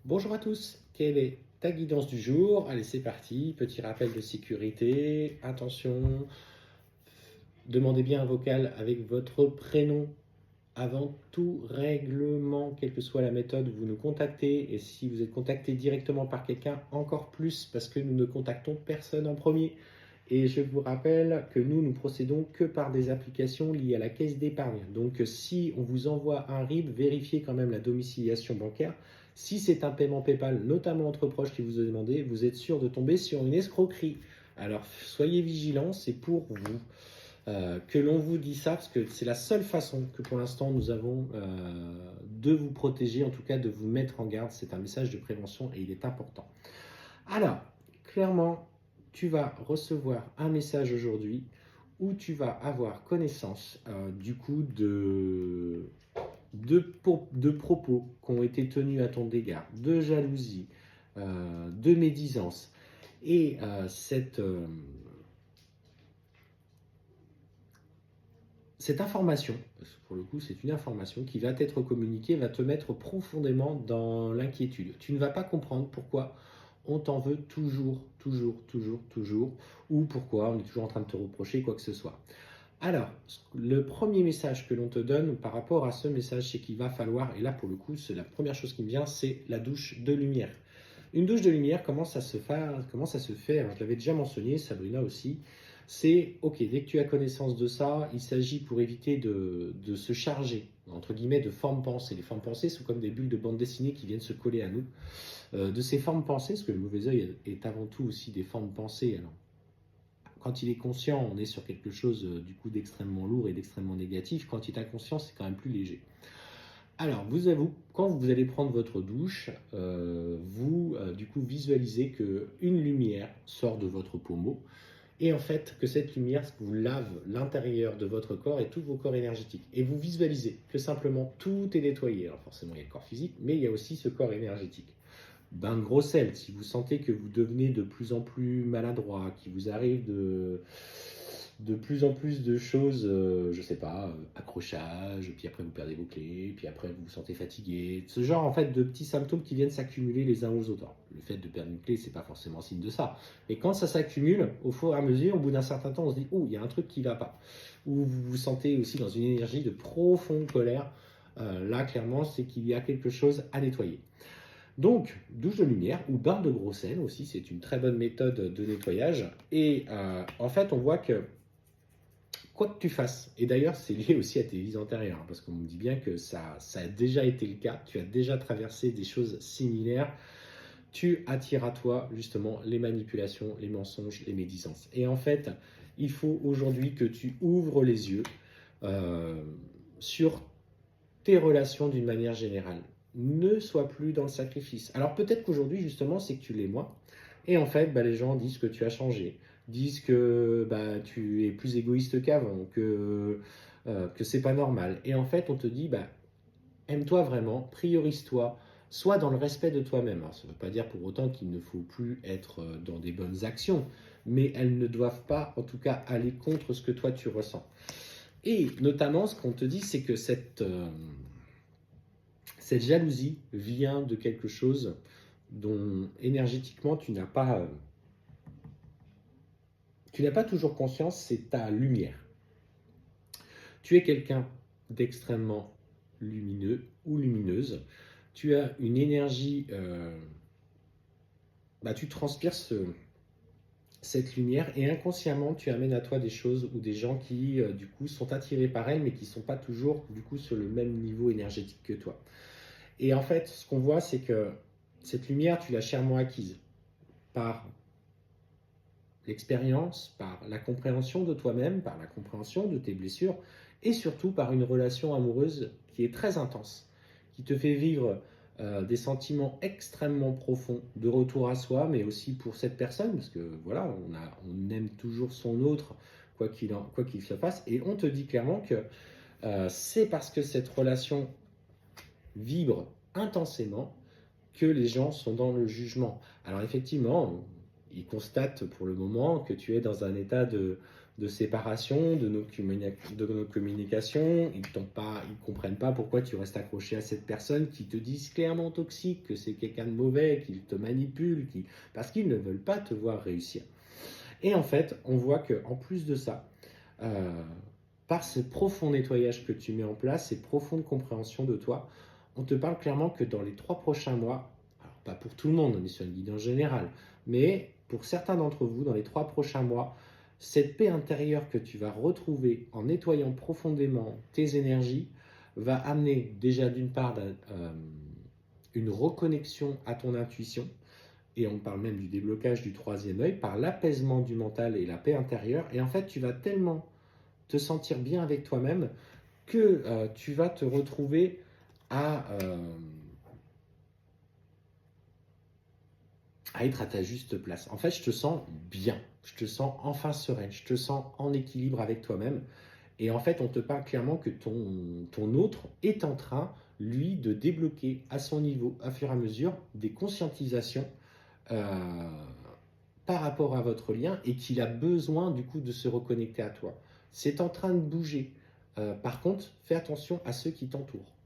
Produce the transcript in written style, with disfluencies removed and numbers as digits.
Bonjour à tous, quelle est ta guidance du jour? Allez, c'est parti, petit rappel de sécurité. Attention, demandez bien un vocal avec votre prénom. Avant tout règlement, quelle que soit la méthode, vous nous contactez. Et si vous êtes contacté directement par quelqu'un, encore plus, parce que nous ne contactons personne en premier. Et je vous rappelle que nous procédons que par des applications liées à la caisse d'épargne. Donc si on vous envoie un RIB, vérifiez quand même la domiciliation bancaire. Si c'est un paiement PayPal, notamment entre proches qui vous a demandé, vous êtes sûr de tomber sur une escroquerie. Alors soyez vigilants, c'est pour vous. Que l'on vous dit ça, parce que c'est la seule façon que pour l'instant nous avons de vous protéger, en tout cas de vous mettre en garde. C'est un message de prévention et il est important. Alors, clairement, tu vas recevoir un message aujourd'hui où tu vas avoir connaissance du coup de propos qui ont été tenus à ton égard, de jalousie, de médisance. Et cette information, parce que pour le coup c'est une information qui va t'être communiquée, va te mettre profondément dans l'inquiétude. Tu ne vas pas comprendre pourquoi on t'en veut toujours, ou pourquoi on est toujours en train de te reprocher quoi que ce soit. Alors, le premier message que l'on te donne par rapport à ce message, c'est qu'il va falloir, et là pour le coup, c'est la première chose qui me vient, c'est la douche de lumière. Une douche de lumière, comment ça se fait? Alors, je l'avais déjà mentionné, Sabrina aussi. C'est, ok, dès que tu as connaissance de ça, il s'agit pour éviter de se charger, entre guillemets, de formes pensées. Les formes pensées sont comme des bulles de bande dessinée qui viennent se coller à nous. De ces formes pensées, parce que le mauvais œil est avant tout aussi des formes pensées. Alors, quand il est conscient, on est sur quelque chose du coup d'extrêmement lourd et d'extrêmement négatif. Quand il est inconscient, c'est quand même plus léger. Alors, quand vous allez prendre votre douche, du coup visualisez qu'une lumière sort de votre pommeau et en fait que cette lumière vous lave l'intérieur de votre corps et tous vos corps énergétiques. Et vous visualisez que simplement tout est nettoyé. Alors forcément il y a le corps physique, mais il y a aussi ce corps énergétique. Bain de gros sel, si vous sentez que vous devenez de plus en plus maladroit, qu'il vous arrive de plus en plus de choses, je sais pas, accrochage, puis après vous perdez vos clés, puis après vous vous sentez fatigué, ce genre en fait de petits symptômes qui viennent s'accumuler les uns aux autres. Alors, le fait de perdre une clé, c'est pas forcément signe de ça, mais quand ça s'accumule, au fur et à mesure, au bout d'un certain temps, on se dit oh, il y a un truc qui va pas, ou vous vous sentez aussi dans une énergie de profonde colère. Là, clairement, c'est qu'il y a quelque chose à nettoyer. Donc, douche de lumière ou bain de gros sel aussi, c'est une très bonne méthode de nettoyage. Et en fait, on voit que quoi que tu fasses, et d'ailleurs c'est lié aussi à tes vies antérieures, hein, parce qu'on me dit bien que ça a déjà été le cas, tu as déjà traversé des choses similaires, tu attires à toi justement les manipulations, les mensonges, les médisances. Et en fait, il faut aujourd'hui que tu ouvres les yeux euh, sur tes relations d'une manière générale. Ne sois plus dans le sacrifice. Alors peut-être qu'aujourd'hui, justement, c'est que tu l'es moins. Et en fait, les gens disent que tu as changé, disent que tu es plus égoïste qu'avant, que c'est pas normal. Et en fait, on te dit, aime-toi vraiment, priorise-toi, sois dans le respect de toi-même. Alors, ça ne veut pas dire pour autant qu'il ne faut plus être dans des bonnes actions, mais elles ne doivent pas, en tout cas, aller contre ce que toi tu ressens. Et notamment, ce qu'on te dit, c'est que cette jalousie vient de quelque chose dont énergétiquement tu n'as pas toujours conscience, c'est ta lumière. Tu es quelqu'un d'extrêmement lumineux ou lumineuse. Tu as une énergie, tu transpires cette lumière et inconsciemment tu amènes à toi des choses ou des gens qui du coup sont attirés par elle mais qui ne sont pas toujours du coup sur le même niveau énergétique que toi. Et en fait, ce qu'on voit, c'est que cette lumière, tu l'as chèrement acquise par l'expérience, par la compréhension de toi-même, par la compréhension de tes blessures, et surtout par une relation amoureuse qui est très intense, qui te fait vivre des sentiments extrêmement profonds de retour à soi, mais aussi pour cette personne, parce que voilà, on aime toujours son autre, quoi qu'il se fasse, et on te dit clairement que c'est parce que cette relation vibre intensément que les gens sont dans le jugement. Alors effectivement, ils constatent pour le moment que tu es dans un état de séparation de nos communications. Ils ne comprennent pas pourquoi tu restes accroché à cette personne, qui te disent clairement toxique, que c'est quelqu'un de mauvais, qu'il te manipule, parce qu'ils ne veulent pas te voir réussir. Et en fait, on voit qu'en plus de ça, euh, par ce profond nettoyage que tu mets en place, ces profondes compréhensions de toi, on te parle clairement que dans les 3 prochains mois, alors pas pour tout le monde, on est sur une guide en général, mais pour certains d'entre vous, dans les 3 prochains mois, cette paix intérieure que tu vas retrouver en nettoyant profondément tes énergies va amener déjà d'une part une reconnexion à ton intuition, et on parle même du déblocage du troisième œil, par l'apaisement du mental et la paix intérieure. Et en fait, tu vas tellement te sentir bien avec toi-même que tu vas te retrouver à être à ta juste place. En fait, je te sens bien, je te sens enfin sereine, je te sens en équilibre avec toi-même. Et en fait, on te parle clairement que ton autre est en train, lui, de débloquer à son niveau, à fur et à mesure, des conscientisations euh, par rapport à votre lien, et qu'il a besoin du coup de se reconnecter à toi. C'est en train de bouger. Par contre, fais attention à ceux qui t'entourent.